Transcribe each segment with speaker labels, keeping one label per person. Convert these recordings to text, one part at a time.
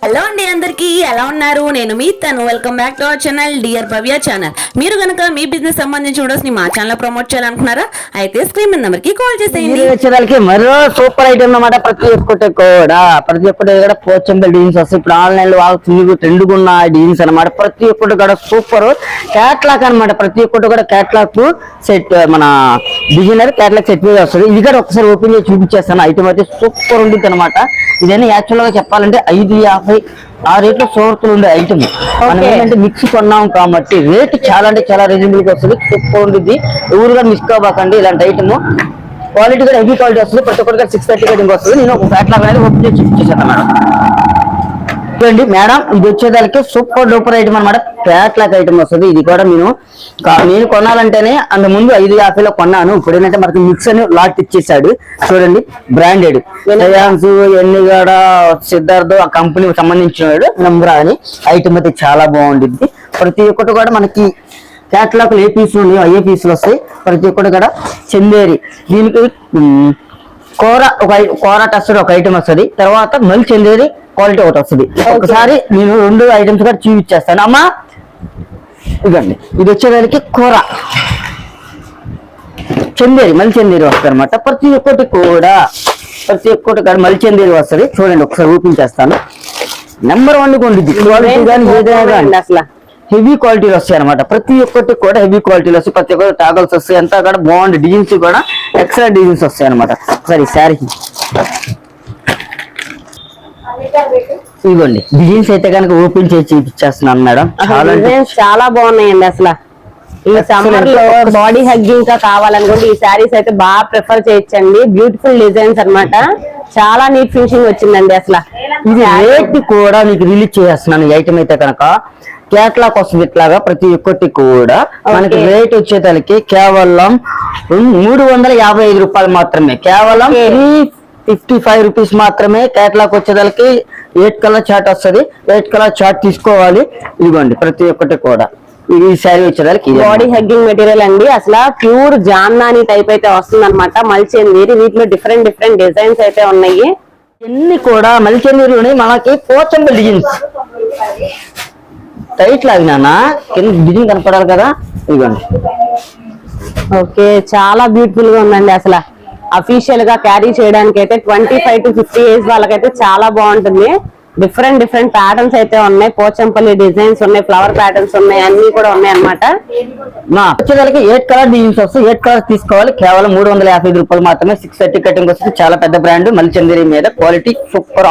Speaker 1: Hello అండి, అందరికీ ఎలా ఉన్నారు? నేను మీ తను. Welcome back to our channel dear Bhavya channel. మీరు గనక మీ బిజినెస్ సంబంధించి వీడియోస్ ని మా ఛానల్ ప్రమోట్ చేయాలనుకున్నారా? అయితే స్క్రీన్ నెంబర్ కి కాల్ చేసేయండి.
Speaker 2: మరో సూపర్ ఐటమ్ అన్నమాట. ప్రతి ఒక్కటి కూడా పోచంపల్లి డిజైన్స్ వస్తాయి. ఇప్పుడు ఆన్లైన్ లో వాళ్ళు ట్రెండ్ ఉన్న డిజైన్స్ అనమాట. ప్రతి ఒక్కటి కూడా సూపర్ క్యాట్లాగ్ అనమాట. ప్రతి ఒక్కటి కూడా క్యాట్లాగ్ సెట్, మన డిజైనర్ క్యాట్లాగ్ సెట్ మీద వస్తుంది. ఇది కూడా ఒకసారి ఓపెన్ చేసి చూపించేస్తాను. ఐటమ్ అయితే సూపర్ ఉంటుంది అనమాట. ఇదైనా యాక్చువల్ గా చెప్పాలంటే 550 ఆ రేట్ లో సోర్తులు ఉండే ఐటమ్. మనం ఏంటంటే మిక్స్ కొన్నాం కాబట్టి రేట్ చాలా అంటే చాలా రీజనబుల్ గా వస్తుంది. సూపర్ ఉంటుంది. ఎవరుగా మిస్ కాబాకండి. ఇలాంటి ఐటమ్ క్వాలిటీ కూడా హెవీ క్వాలిటీ వస్తుంది. ప్రతి ఒక్కరికి 630 కటింగ్ వస్తుంది. నేను ఒక క్యాట్లాగ్ అనేది ఓపెన్ చేసి చూపించేసాను మేడం. చూడండి మేడం, ఇది వచ్చేదానికి సూపర్ డూపర్ ఐటమ్ అనమాట. క్యాట్లాగ్ ఐటమ్ వస్తుంది. ఇది కూడా నేను కొనాలంటేనే అంత ముందు 550లో కొన్నాను. ఇప్పుడు ఏంటంటే మనకి మిక్స్ అని లాట్ ఇచ్చేసాడు. చూడండి, బ్రాండెడ్ ఎన్నిగడ సిద్ధార్థ్ ఆ కంపెనీకి సంబంధించిన నంబర్ అని ఐటమ్ అయితే చాలా బాగుంటుంది. ప్రతి ఒక్కటి కూడా మనకి క్యాట్లాగ్ ఏ పీసులు ఉన్నాయో అయ్యే పీసులు వస్తాయి. ప్రతి ఒక్కటి కూడా చందేరి, దీనికి కోరా టస్టర్ ఒక ఐటమ్ వస్తుంది. తర్వాత మళ్ళీ చందేరి క్వాలిటీ ఒకటి వస్తుంది. ఒకసారి నేను 2 ఐటమ్స్ కూడా చూపించేస్తాను అమ్మా. ఇదండి, ఇది వచ్చేదానికి కూర చందేరి, మళ్ళీ చందేరి వస్తుంది అనమాట. ప్రతి ఒక్కటి కూడా మళ్ళీ చందేరి వస్తుంది. చూడండి, ఒకసారి ఓపెన్ చేస్తాను. నెంబర్ 1 కొండిద్ది. క్వాలిటీ కానీ ఏదైనా కానీ అసలు హెవీ క్వాలిటీలు వస్తాయి అనమాట. ప్రతి ఒక్కటి కూడా హెవీ క్వాలిటీలు వస్తాయి. ప్రతి ఒక్కటి టాగల్స్ వస్తాయి. అంతా కూడా బాగుంది. డిజైన్స్ కూడా ఎక్సలెంట్ డిజైన్స్ వస్తాయి అనమాట. ఒకసారి శారీ ఇవ్వండి. డిజైన్స్ అయితే కనుక ఓపెన్ చేసి చూపించేస్తున్నాను మేడం.
Speaker 3: చాలా బాగున్నాయండి. అసలు ఈ సమ్మర్ లో బాడీ హగ్గింగ్ గా కావాలనుకుంటే ఈ శారీస్ అయితే బాగా ప్రిఫర్ చేయొచ్చండి. బ్యూటిఫుల్ డిజైన్స్ అన్నమాట. చాలా నీట్ ఫినిషింగ్ వచ్చిందండి. అసలు
Speaker 2: ఇది రేట్ కూడా మీకు రిలీజ్ చేస్తున్నాను. ఈ ఐటమ్ అయితే కనుక క్యాట్లాగ్ వస్తుంది. ఇట్లాగా ప్రతి ఒక్కటి కూడా మనకి రేట్ వచ్చేదానికి కేవలం 355 రూపాయలు మాత్రమే. కేవలం 355 రూపీస్ మాత్రమే. క్యాట్లాగ్ వచ్చేదానికి 8 కలర్ చార్ట్ వస్తుంది. 8 కలర్ చార్ట్ తీసుకోవాలి. ఇదిగోండి, ప్రతి ఒక్కటి కూడా ఈ శారీ వచ్చేదానికి
Speaker 3: బాడీ హగ్గింగ్ మెటీరియల్ అండి. అసలు ప్యూర్ జామ్నాని టైప్ అయితే వస్తుంది అనమాట. మల్చేందీరి, వీటిలో డిఫరెంట్ డిజైన్స్ అయితే ఉన్నాయి.
Speaker 2: ఇన్ని కూడా మల్చేందీరి మనకి పోచంపల్లి డిజైన్స్ టైట్ లాగినా కింద డిజైన్ కనపడాలి కదా. ఇదిగోండి.
Speaker 3: ఓకే, చాలా బ్యూటిఫుల్ గా ఉందండి. అసలు అఫీషియల్ గా క్యారీ చేయడానికి అయితే 25 to 50 ఏజ్ వాళ్ళకైతే చాలా బాగుంటుంది. డిఫరెంట్ ప్యాటర్న్స్ అయితే ఉన్నాయి. పోచంపల్లి డిజైన్స్ ఉన్నాయి, ఫ్లవర్ ప్యాటర్న్స్ ఉన్నాయి, అన్ని కూడా ఉన్నాయి అనమాట.
Speaker 2: వచ్చేదానికి 8 కలర్ డిజైన్స్ వస్తాయి. 8 కలర్స్ తీసుకోవాలి. కేవలం 355 రూపాయలు మాత్రమే. 630 కటింగ్ వస్తుంది. చాలా పెద్ద బ్రాండ్ మల్చందేరి మీద. Quality super.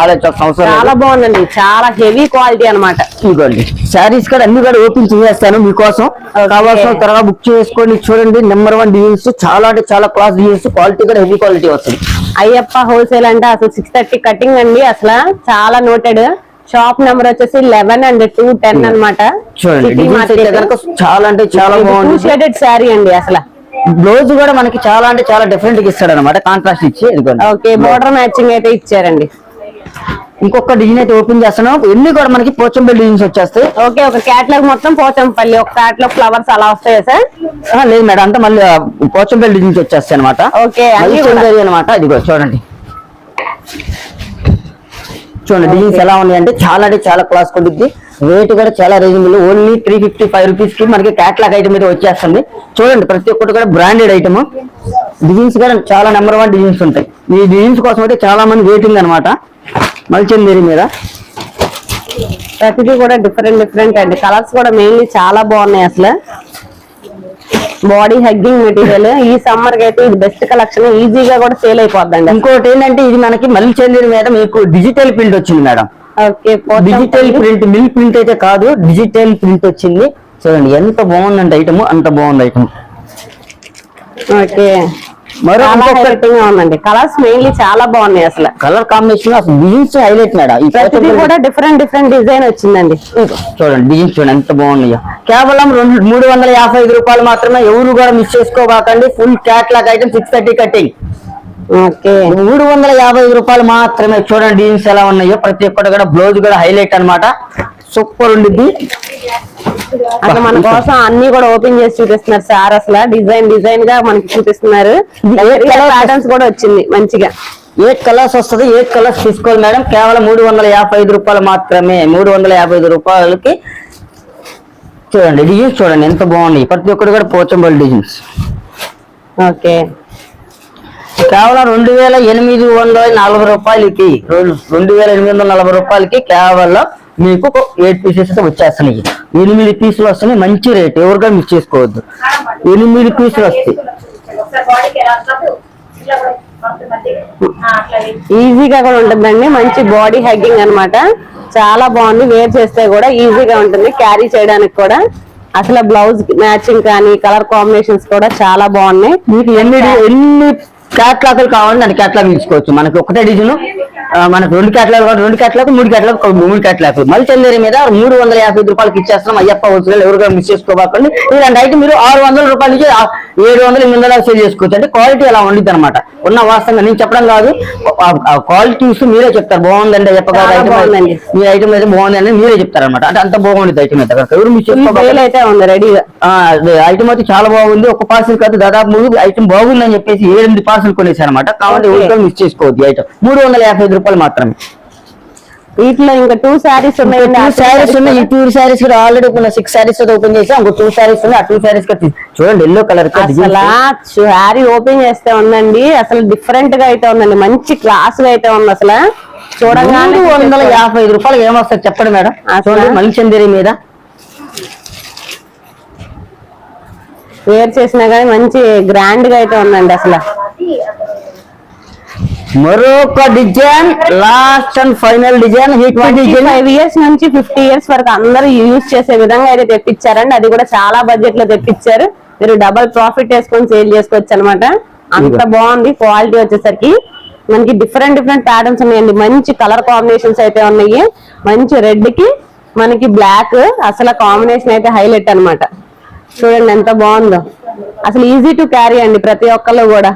Speaker 3: చాలా బాగుందండి. చాలా హెవీ క్వాలిటీ అనమాట.
Speaker 2: ఇదిగోండి, శారీస్ కూడా అన్ని కూడా ఓపెన్ చేసేస్తాను మీకోసం. కావాల్సిన త్వరగా బుక్ చేసుకోండి. చూడండి, నెంబర్ 1 డిజైన్స్. చాలా అంటే చాలా క్లాస్ డిజైన్స్. క్వాలిటీ కూడా హెవీ క్వాలిటీ వస్తుంది.
Speaker 3: అయ్యప్ప హోల్సేల్ అంటే అసలు 630 కటింగ్ అండి. అసలు చాలా నోటెడ్. షాప్ నెంబర్ వచ్చేసి 11 and 210 అనమాట.
Speaker 2: చాలా అంటే చాలా బాగుంది.
Speaker 3: షేడెడ్ శారీ అండి. అసలు
Speaker 2: బ్లౌజ్ కూడా మనకి చాలా అంటే చాలా డిఫరెంట్ గా ఇస్తాడు అనమాట. కాంట్రాస్ట్ ఇచ్చి.
Speaker 3: ఓకే, బోర్డర్ మ్యాచింగ్ అయితే ఇచ్చారండి.
Speaker 2: ఇంకొక డిజైన్ అయితే ఓపెన్ చేస్తాను. ఎన్ని కూడా మనకి పోచంపల్లి డిజైన్స్ వచ్చేస్తాయి.
Speaker 3: ఓకే, ఒక క్యాట్లాగ్ మొత్తం పోచంపల్లి, ఒక క్యాట్లాగ్ ఫ్లవర్స్ అలా వస్తాయా సార్?
Speaker 2: లేదు మేడం, అంతా మళ్ళీ పోచంపల్లి డిజైన్స్ వచ్చేస్తాయి అనమాట.
Speaker 3: ఓకే
Speaker 2: అనమాట. ఇదిగో చూడండి, డిజైన్స్ ఎలా ఉన్నాయి అంటే చాలా అంటే చాలా క్లాస్ ఉంటుంది. రేట్ కూడా చాలా రీజనబుల్. ఓన్లీ 355 రూపీస్ కి మనకి క్యాట్లాగ్ ఐటమ్ అయితే వచ్చేస్తుంది. చూడండి, ప్రతి ఒక్కటి కూడా బ్రాండెడ్ ఐటమ్. డిజైన్స్ కూడా చాలా నెంబర్ 1 డిజైన్స్ ఉంటాయి. ఈ డిజైన్స్ కోసం అయితే చాలా మంది వెయిటింగ్ అనమాట. మల్చందేరి మీద
Speaker 3: ప్రతిదీ కూడా డిఫరెంట్ అండి. కలర్స్ కూడా మెయిన్లీ చాలా బాగున్నాయి. అసలు బాడీ హగ్గింగ్ మెటీరియల్ ఈ సమ్మర్ కి అయితే ఇది బెస్ట్ కలెక్షన్. ఈజీగా కూడా సేల్ అయిపోద్దండి.
Speaker 2: ఇంకోటి ఏంటంటే ఇది మనకి మల్చందేరి మీద మీకు డిజిటల్ ప్రింట్ వచ్చింది madam.
Speaker 3: Okay,
Speaker 2: digital print, mill print అయితే కాదు, డిజిటల్ ప్రింట్ వచ్చింది. చూడండి ఎంత బాగుందంటే ఐటమ్, అంత బాగుంది ఐటమ్.
Speaker 3: ఓకే, ఉందండి. కలర్స్ మెయిన్లీ చాలా బాగున్నాయి. అసలు
Speaker 2: కలర్ కాంబినేషన్ అసలు డిజైన్స్ హైలైట్ మేడం.
Speaker 3: ప్రతిదీ కూడా డిఫరెంట్ డిజైన్ వచ్చిందండి.
Speaker 2: చూడండి, డిజైన్స్ చూడండి ఎంత బాగున్నాయో. కేవలం 355 రూపాయలు మాత్రమే. ఎవరు కూడా మిస్ చేసుకోబాకండి. Full catalogue item 630 cutting.
Speaker 3: Okay,
Speaker 2: 355 రూపాయలు మాత్రమే. చూడండి డిజైన్స్ ఎలా ఉన్నాయో. ప్రతి ఒక్కటి కూడా బ్లౌజ్ కూడా హైలైట్ అనమాట. సూపర్ ఉండిద్ది.
Speaker 3: అట్లా మన కోసం అన్ని కూడా ఓపెన్ చేసి చూపిస్తున్నారు సార్. అసలు డిజైన్ గా మనకి చూపిస్తున్నారు. ప్యాటర్న్స్ కూడా వచ్చింది మంచిగా.
Speaker 2: 8 కలర్స్ వస్తుంది. 8 కలర్స్ తీసుకోవాలి మేడం. కేవలం 355 రూపాయలు మాత్రమే. 355 రూపాయలకి చూడండి డిజైన్స్ చూడండి ఎంత బాగున్నాయి. ప్రతి ఒక్కటి కూడా పోచంపల్లి డిజైన్స్.
Speaker 3: ఓకే,
Speaker 2: కేవలం 2840 రూపాయలకి 2840 రూపాయలకి కేవలం మీకు 8 పీసెస్ వచ్చేస్తున్నాయి. 8 పీసులు వస్తున్నాయి. మంచి రేట్, ఎవరిగా మిస్ చేసుకోవద్దు. 8 పీసులు వస్తాయి.
Speaker 3: ఈజీగా కూడా ఉంటుందండి. మంచి బాడీ హగ్గింగ్ అన్నమాట. చాలా బాగుంది. వేర్ చేస్తే కూడా ఈజీగా ఉంటుంది, క్యారీ చేయడానికి కూడా. అసలు బ్లౌజ్ మ్యాచింగ్ కానీ కలర్ కాంబినేషన్స్ కూడా చాలా బాగున్నాయి.
Speaker 2: మీకు ఎన్ని క్యాట్లాగులు కావాలని దాని క్యాట్లాగ్ తీసుకోవచ్చు. మనకి ఒకటే డిజైన్, మనకు 2 క్యాట్లాగ్, 2 క్యాట్లాగ్, 3 క్యాట్లాగ్, 3 క్యాట్లాగ్ మల్చందేరి మీద 355 రూపాయలకి ఇచ్చేస్తున్నాం. అయ్యప్ప వచ్చిన ఎవరిగా మిస్ చేసుకోబాకండి. ఇలాంటి ఐటమ్ మీరు 600 రూపాయల నుంచి 700, 800 సేల్ చేసుకోవచ్చు. అంటే క్వాలిటీ అలా ఉండిద్ది అనమాట. ఉన్న వాస్తవంగా నేను చెప్పడం కాదు, క్వాలిటీ చూసి మీరే చెప్తారు బాగుందండి అయ్యప్ప గారు ఐటమ్, మీ ఐటమ్ అయితే బాగుందండి మీరే చెప్తారు అనమాట. అంటే అంత బాగుంది ఐటమ్ అయితే ఎవరు మిస్
Speaker 3: అయితే ఉంది రెడీగా.
Speaker 2: ఐటమ్ అయితే చాలా బాగుంది. ఒక పార్సల్ కాదు, దాదాపు 3 ఐటమ్ బాగుందని చెప్పేసి 7-8 పార్సల్ కొనేసారు అనమాట. కాబట్టి ఎవరితో మిస్ చేసుకోవద్దు. ఐటమ్ 355 రూపాయలు మాత్రమే.
Speaker 3: వీటిలో ఇంకా 2 శారీస్ ఉన్నాయి.
Speaker 2: 2 శారీస్ ఉన్నాయి. ఈ 2 శారీస్ కూడా ఆల్రెడీ ఒక 6 శారీస్ ఓపెన్ చేసి ఇంకో 2 శారీస్ ఉన్నాయి. ఆ 2 శారీస్ చూడండి ఎల్లో కలర్.
Speaker 3: అసలు శారీ ఓపెన్ చేస్తే ఉందండి, అసలు డిఫరెంట్ గా అయితే ఉందండి. మంచి క్లాస్ గా అయితే ఉంది. అసలు చూడగానే
Speaker 2: 355 రూపాయలు ఏమొస్తుంది చెప్పండి మేడం. చూడండి మల్చందేరి మీద
Speaker 3: వేర్ చేసినా కానీ మంచి గ్రాండ్ గా అయితే ఉందండి. అసలు
Speaker 2: మరొక design, last and final design.
Speaker 3: 5 years నుంచి 50 ఇయర్స్ వరకు అందరూ యూజ్ చేసే విధంగా అయితే తెప్పించారండి. అది కూడా చాలా బడ్జెట్ లో తెప్పించారు. మీరు డబల్ ప్రాఫిట్ వేసుకొని సేల్ చేసుకోవచ్చు అనమాట. అంత బాగుంది. క్వాలిటీ వచ్చేసరికి మనకి డిఫరెంట్ ప్యాటర్న్స్ ఉన్నాయండి. మంచి కలర్ కాంబినేషన్స్ అయితే ఉన్నాయి. మంచి రెడ్ కి మనకి బ్లాక్, అసలు కాంబినేషన్ అయితే హైలైట్ అన్నమాట. చూడండి ఎంత బాగుందో. అసలు ఈజీ టు క్యారీ అండి ప్రతి ఒక్కళ్ళు కూడా.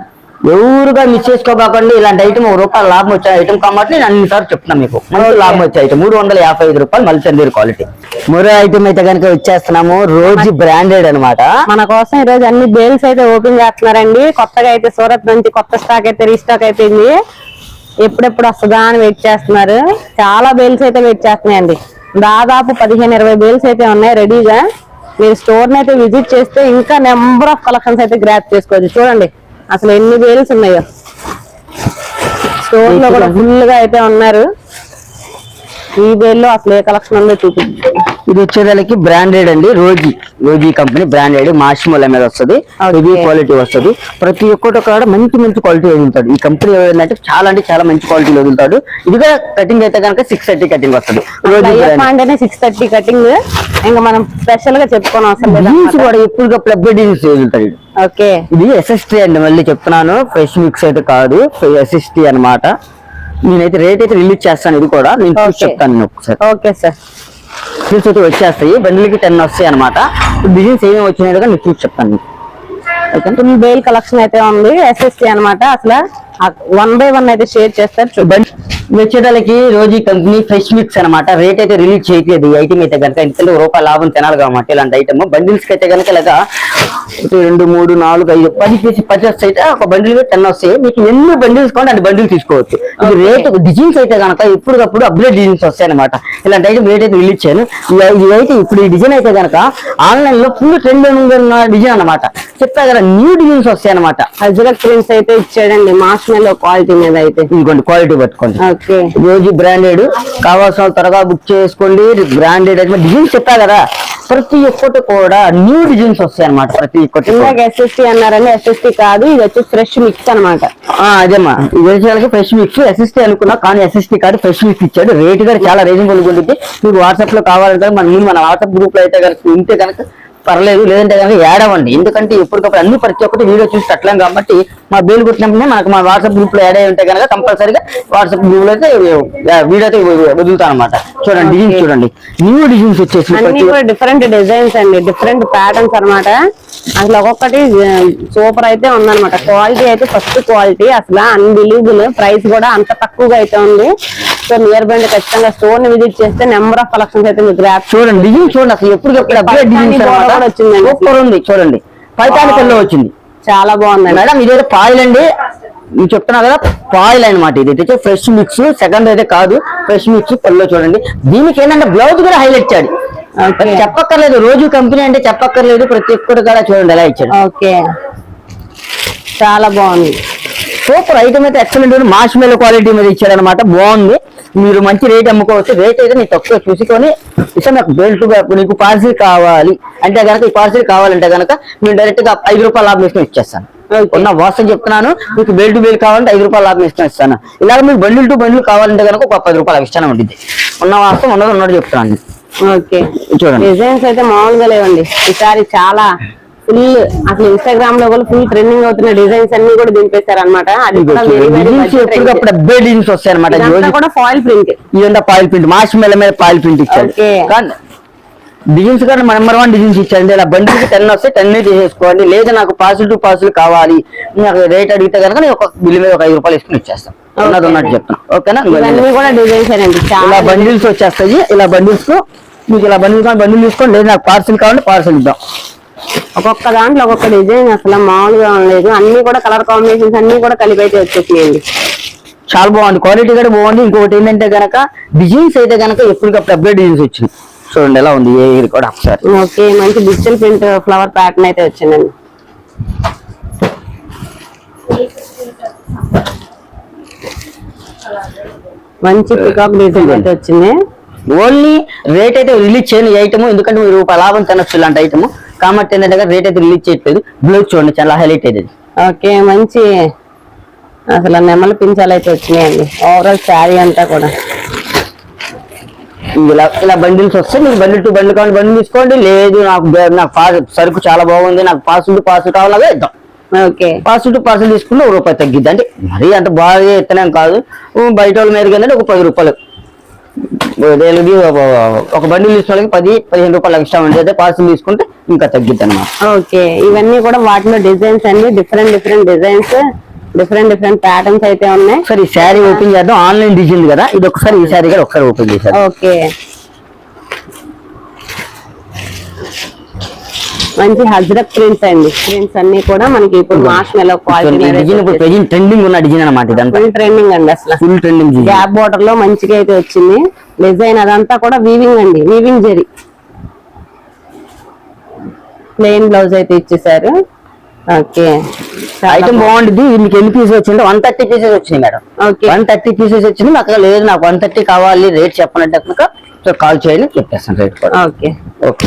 Speaker 2: ఎవరుగా మిస్ చేసుకోబాకండి. ఇలాంటి ఐటమ్ ₹1 లాభం వచ్చే ఐటమ్ కాబట్టి నేను అన్నిసార్లు చెప్తున్నాను మీకు. మంచి లాభం వచ్చే ఐటమ్ 355 రూపాయలు మల్చందేరి క్వాలిటీ. మరో ఐటమ్ అయితే కనుక వచ్చేస్తున్నాము. రోజీ బ్రాండెడ్ అనమాట.
Speaker 3: మన కోసం ఈ రోజు అన్ని బేల్స్ అయితే ఓపెన్ చేస్తున్నారండి. కొత్తగా అయితే సూరత్ నుంచి కొత్త స్టాక్ అయితే రీస్టాక్ అయిపోయింది. ఎప్పుడెప్పుడు వస్తుందా అని వెయిట్ చేస్తున్నారు. చాలా బేల్స్ అయితే వెయిట్ చేస్తున్నాయండి. దాదాపు 15-20 బేల్స్ అయితే ఉన్నాయి రెడీగా. మీరు స్టోర్ అయితే విజిట్ చేస్తే ఇంకా నెంబర్ ఆఫ్ కలెక్షన్స్ అయితే గ్రాప్ చేసుకోవచ్చు. చూడండి అసలు ఎన్ని బేల్స్ ఉన్నాయో. స్టోర్ లో కూడా ఫుల్ గా అయితే ఉన్నారు. ఈ బేల్ లో అసలు ఏ కలెక్షన్ ఉందో చూపించి.
Speaker 2: ఇది వచ్చేదానికి బ్రాండెడ్ అండి. రోజీ కంపెనీ బ్రాండెడ్ మాషిమోల మీద వస్తుంది. హెవీ క్వాలిటీ వస్తుంది. ప్రతి ఒక్కటి కూడా మంచి క్వాలిటీ వదులుతాడు. ఈ కంపెనీ ఏంటంటే చాలా అంటే చాలా మంచి క్వాలిటీ వదులుతాడు. ఇది కూడా కటింగ్ అయితే కనుక 630 కటింగ్ వస్తుంది.
Speaker 3: 630 కటింగ్ ఇంకా మనం స్పెషల్ గా చెప్పుకోవడం అవసరం లేదు.
Speaker 2: ఎప్పుడు అప్డేట్ వదులుతాడు.
Speaker 3: ఓకే,
Speaker 2: ఇది SST అండి. మళ్ళీ చెప్తున్నాను, ఫ్రెష్ మిక్స్ అయితే కాదు, SST అన్నమాట. నేనైతే రేట్ అయితే రిలీజ్ చేస్తాను. ఇది కూడా నేను చెప్తాను నేను ఒకసారి.
Speaker 3: Okay sir.
Speaker 2: డిజైన్స్ అయితే వచ్చేస్తాయి. బండిల్కి 10 వస్తాయి అనమాట. డిజైన్స్ ఏమేమి వచ్చినాయి నేను చూసి చెప్తాను.
Speaker 3: బేల్ కలెక్షన్ అయితే ఉంది. SST అనమాట. అసలు 1 by 1 అయితే షేర్ చేస్తారు. చూడండి
Speaker 2: వచ్చేదానికి రోజీ కంపెనీ ఫ్రెష్ మిక్స్ అనమాట. రేట్ అయితే రిలీజ్ చేయట్లేదు ఈ ఐటమ్ అయితే కనుక. ఎందుకంటే ₹1 లాభం తినాలి కాబట్టి ఇలాంటి ఐటమ్. బండిల్స్ కి అయితే కనుక ఇలాగా 2, 3, 4, 5, 10 పీసెస్ పర్చేస్ అయితే ఒక బండిల్ 10 వస్తాయి. మీకు ఎన్ని బండిల్స్ కావాలి అన్ని బండిల్ తీసుకోవచ్చు. ఇది రేట్ డిజైన్స్ అయితే కనుక ఎప్పటికప్పుడు అప్డేట్ డిజైన్స్ వస్తాయి అనమాట. ఇలాంటి ఐటమ్ రేట్ అయితే రిలీజ్ చేయను. ఇది అయితే ఇప్పుడు ఈ డిజైన్ అయితే కనుక ఆన్లైన్ లో ఫుల్ ట్రెండ్ ఉన్న డిజైన్ అనమాట. చెప్తా కదా న్యూ డిజైన్స్ వస్తాయి అనమాట.
Speaker 3: అజ్రక్ ప్రింట్స్ అయితే ఇచ్చాడండి మార్ష్మెల్లో క్వాలిటీ మీద అయితే.
Speaker 2: ఇంకోండి క్వాలిటీ పట్టుకోండి. రోజీ బ్రాండెడ్ కావాల్సిన త్వరగా బుక్ చేసుకోండి. బ్రాండెడ్ అయితే డిజైన్స్ చెప్పా కదా, ప్రతి ఒక్కటి కూడా న్యూ డిజైన్స్ వస్తాయి అనమాట. ప్రతి ఒక్కటి
Speaker 3: SST అన్నారండి. SST కాదు, ఇది వచ్చి ఫ్రెష్ మిక్స్ అనమాట.
Speaker 2: అదేమ్మా, ఇది వచ్చేసరికి ఫ్రెష్ మిక్స్. SST అనుకున్నా కానీ SST కాదు, ఫ్రెష్ మిక్స్ ఇచ్చాడు. రేట్ కూడా చాలా రీజనబుల్ ఉంటుంది. మీకు వాట్సాప్ లో కావాలంటే మన వాట్సాప్ గ్రూప్ లో అయితే కనుక ఉంటే కనుక పర్లేదు, లేదంటే కనుక యాడ్ అవ్వండి. ఎందుకంటే ఎప్పటికప్పుడు అన్ని ప్రతి ఒక్కటి వీడియో చూసి కట్టలేం కాబట్టి మా బేల్ కొట్టినప్పుడే మనకు మా వాట్సాప్ గ్రూప్ లో యాడ్ అయి ఉంటే కనుక కంపల్సరీగా వాట్సాప్ గ్రూప్ లో అయితే వీడియో అయితే వదులుతాను అనమాట. చూడండి డిజైన్స్ చూడండి, న్యూ డిజైన్స్ వచ్చేసి
Speaker 3: డిఫరెంట్ డిజైన్స్ అండి, డిఫరెంట్ ప్యాటర్న్స్ అనమాట. అసలు ఒక్కొక్కటి సూపర్ అయితే ఉందన్నమాట. క్వాలిటీ అయితే ఫస్ట్ క్వాలిటీ అసలు అన్బిలీవబుల్. ప్రైస్ కూడా అంత తక్కువగా అయితే ఉంది. సో నియర్ బై ఖచ్చితంగా స్టోర్ ని విజిట్ చేస్తే నెంబర్ ఆఫ్ కలెక్షన్స్ అయితే మీకు గ్రాప్.
Speaker 2: చూడండి డిజైన్ చూడండి అసలు ఎప్పటికప్పుడు వచ్చింది. సూపర్ ఉంది చూడండి. పైతాని కల్లో వచ్చింది,
Speaker 3: చాలా బాగుంది
Speaker 2: మేడం. ఇదేదో పాయిల్ అండి, నేను చెప్తున్నా కదా పాయిల్ అనమాట. ఇది అయితే ఫ్రెష్ మిక్స్, సెకండ్ అయితే కాదు, ఫ్రెష్ మిక్స్. పళ్ళు చూడండి. దీనికి ఏంటంటే బ్లౌజ్ కూడా హైలైట్ ఇచ్చాడు.
Speaker 3: ఓకే
Speaker 2: చెప్పక్కర్లేదు, రోజు కంపెనీ అంటే చెప్పక్కర్లేదు, ప్రతి ఒక్కటి కూడా చూడండి ఎలా ఇచ్చాడు.
Speaker 3: ఓకే చాలా బాగుంది.
Speaker 2: సూపర్ ఐటమ్ అయితే ఎక్సలెంట్. మాష్ మెల్ క్వాలిటీ మీద ఇచ్చాడు అనమాట. బాగుంది. మీరు మంచి రేట్ అమ్ముకోవచ్చు. రేట్ అయితే నీకు తక్కువ చూసుకొని ఇష్టం. నాకు బెల్ట్ నీకు పార్సిల్ కావాలి అంటే కనుక, ఈ పార్సిల్ కావాలంటే కనుక నేను డైరెక్ట్ గా 5 రూపాయలు లాభం వేసుకొని ఇచ్చేస్తాను. ఉన్న వాస్తవం చెప్తున్నాను. మీకు బెల్ట్ బెల్ కావాలంటే 5 రూపాయలు లాభం వేసుకొని ఇస్తాను. ఇలాగ మీకు బండిల్ టు బండిల్ కావాలంటే కనుక ఒక 10 రూపాయలు ఇస్తాను ఉంటుంది. ఉన్న వాస్తవం ఉన్నది చెప్తున్నాను.
Speaker 3: ఓకే
Speaker 2: చూడండి
Speaker 3: డిజైన్స్ అయితే మామూలుగా లేవండి. ఈసారి చాలా ఫుల్, అసలు ఇన్స్టాగ్రామ్ లో కూడా ఫుల్ ట్రెండింగ్ అవుతున్న డిజైన్స్ అన్ని కూడా దింపేశారు అనమాట. అది కూడా
Speaker 2: ఎప్పటికప్పుడు అబ్బే డిజైన్స్ వస్తాయి అనమాట.
Speaker 3: కూడా ఫాయిల్ ప్రింట్,
Speaker 2: ఇదంతా పాయిల్ ప్రింట్, మాష్ మెల్ల మీద పాయిల్ ప్రింట్ ఇచ్చాడు. కానీ డిజైన్స్ కానీ నెంబర్ 1 డిజైన్స్ ఇచ్చాడు. ఇలా బండికి 10 వస్తే 10 తీసేసుకోండి. లేదా నాకు పార్సిల్ టు పార్సిల్ కావాలి, నాకు రేట్ అడిగితే కనుక నేను ఒక బిల్లు మీద ఒక 5 రూపాయలు వేసుకుని ఇచ్చేస్తాను. ఉన్నట్టు చెప్తాను. ఓకేనా?
Speaker 3: ఇవన్నీ కూడా డిజైన్స్ అండి.
Speaker 2: ఇలా బండిల్స్ వచ్చేస్తాయి. ఇలా బండిల్స్ మీకు ఇలా బండిల్ కానీ బండిల్ తీసుకోండి. లేదా నాకు పార్సిల్ కావాలంటే పార్సిల్ ఇద్దాం.
Speaker 3: ఒక్కొక్క దాంట్లో ఒక్కొక్క డిజైన్ అసలు మామూలుగా లేదు. అన్ని కూడా కలర్ కాంబినేషన్స్ అన్ని కూడా కలిపి అయితే వచ్చేసినాయండి.
Speaker 2: చాలా బాగుంది. క్వాలిటీ కూడా బాగుంది. ఇంకొకటి ఏంటంటే కనుక డిజైన్స్ అయితే కనుక ఎప్పటికప్పుడు అప్డేట్ డిజైన్స్ వచ్చింది. చూడండి ఎలా ఉంది ఏ కూడా ఒకసారి.
Speaker 3: ఓకే మంచి డిజిటల్ ప్రింట్ ఫ్లవర్ ప్యాటర్న్ అయితే వచ్చిందండి. మంచి పికాక్ డిజైన్ అయితే వచ్చింది.
Speaker 2: ఓన్లీ రేట్ అయితే రిలీజ్ చేయని ఐటమ్, ఎందుకంటే మీరు రూపాయి లాభం తినొచ్చు ఇలాంటి ఐటమ్. కాబట్టి ఏంటంటే రేట్ అయితే రిలీజ్ చేయట్లేదు. బ్లౌజ్ చూడండి చాలా హైలైట్ అయ్యేది.
Speaker 3: ఓకే మంచి అసలు నెమలి పించాలు అయితే వచ్చినాయండి. ఓవరాల్ శారీ అంతా కూడా
Speaker 2: ఇలా బండిల్స్ వస్తే మీకు బండిల్ టు బండిల్ కావాలి బండిల్ తీసుకోండి. లేదు నాకు సరుకు చాలా బాగుంది, నాకు పార్సిల్ టు పార్సిల్ కావాలగా ఇద్దాం.
Speaker 3: ఓకే
Speaker 2: పార్సిల్ టు పార్సిల్ తీసుకుంటే ₹1 తగ్గిద్ది. అంటే మరీ అంత బాగా ఎత్తనేం కాదు. బయట వాళ్ళ మీద కంటే ఒక 10 రూపాయలు ఒక బండిల్ తీసుకోవడానికి 10-15 రూపాయలు ఎక్స్ట్రా ఉంది. అదే పార్సిల్ తీసుకుంటే ఇంకా తగ్గిద్ది అనమాట.
Speaker 3: ఓకే ఇవన్నీ కూడా వాటిలో డిజైన్స్ అన్ని డిఫరెంట్ డిజైన్స్, డిఫరెంట్ ప్యాటర్న్స్ అయితే ఉన్నాయి.
Speaker 2: సరే ఈ శారీ ఓపెన్ చేద్దాం. ఆన్లైన్ డిజైన్ కదా ఇది. ఒకసారి ఈ శారీ కూడా ఒకసారి ఓపెన్ చేశారు.
Speaker 3: ఓకే మంచి హజ్రక్ ప్రింట్స్ అండి. ప్రింట్స్ అన్ని కూడా మనకి ఇప్పుడు మాష్ మెల్లో క్వాలిటీ
Speaker 2: ట్రెండింగ్ ఉన్న డిజైన్ అనమాట.
Speaker 3: ఫుల్ ట్రెండింగ్ అండి. అసలు
Speaker 2: ఫుల్ ట్రెండింగ్
Speaker 3: గ్యాప్ బోర్డర్ లో మంచిగా అయితే వచ్చింది. డిజైన్ అదంతా కూడా వీవింగ్ అండి, వీవింగ్ జరీ. ప్లెయిన్ బ్లౌజ్ అయితే ఇచ్చేసారు. ఓకే
Speaker 2: ఐటమ్ బాగుంటుంది. మీకు ఎన్ని పీసెస్ వచ్చింది? 130 పీసెస్ వచ్చినాయి మేడం. 130 పీసెస్ వచ్చింది. నాకు లేదు నాకు 130 కావాలి రేట్ చెప్పనంటే కాల్ చేయండి, చెప్పేస్తాను రేట్ కూడా.
Speaker 3: Okay
Speaker 2: okay